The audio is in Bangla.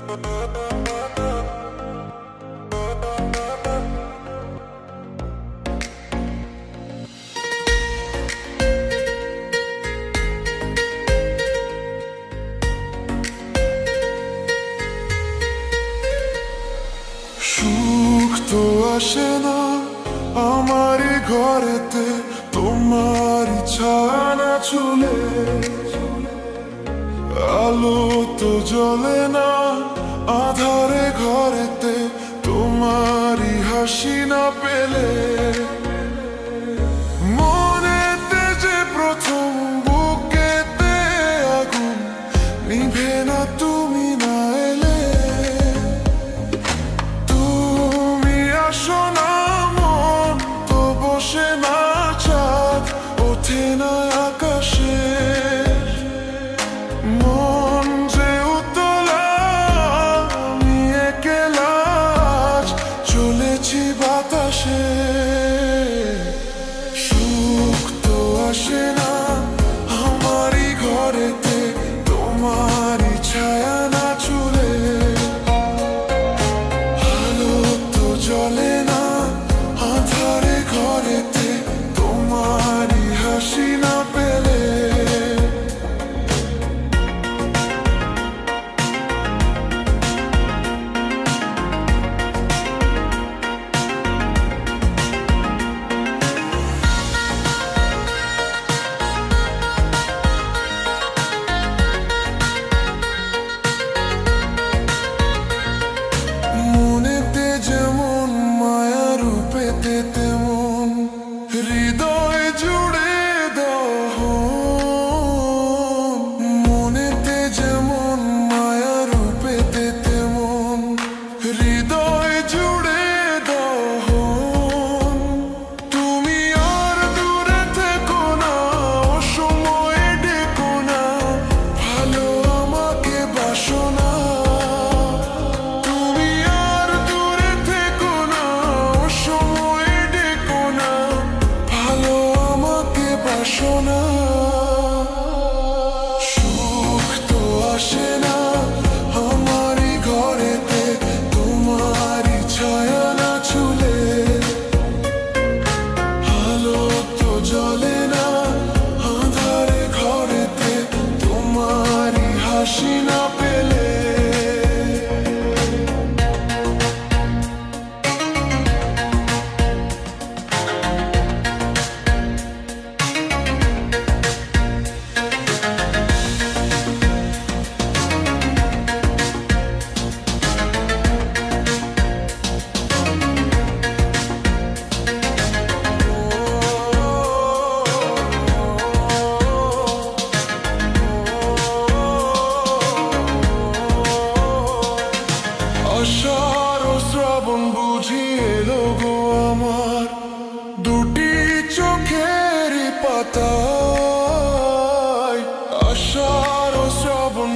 সুখ তো আসে না আমারই ঘরেতে, তোমারই ছায়া চুলে। আলো তো জ্বলে না আধারে ঘরেতে, তোমারই হাসি না পেলে। মনেতে যে প্রথম বুকেতে আগুন নিভে না তুমি না এলে। তুমি আসো না মন তো বসে না চাঁদ ওঠে না আকাশে। মন যে উতলা আমি একলা আজ চলেছি বাতাসে। সুখ তো আসে না আমারই ঘরেতে, তোমারই ছায়া না চুলে। আলো তো জ্বলে না আধারে ঘরেতে, তোমারই হাসি না পেলে। মনেতে যেমন মায়া রূপেতে তেমন হৃদয় জুড়ে দহন। মনেতে যেমন মায়া রূপেতে তেমন হৃদয় জুড়ে দহন। তুমি আর দূরে থেকো না অসময়ে ডেকো না, ভালো আমাকে বাসো না। তুমি আর দূরে থেকো না অসময়ে ডেকো না, ভালো আমাকে বাসো না। সুখ তো আসে না আমারই ঘরেতে, তোমারই ছায়া না চুলে। আলো তো জ্বলে না আঁধারে ঘরেতে, তোমারই হাসি না পেলে। আষাঢ় ও শ্রাবণ বুঝি এলো গো আমার দুটি চোখের পাতায়। আষাঢ় ও শ্রাবণ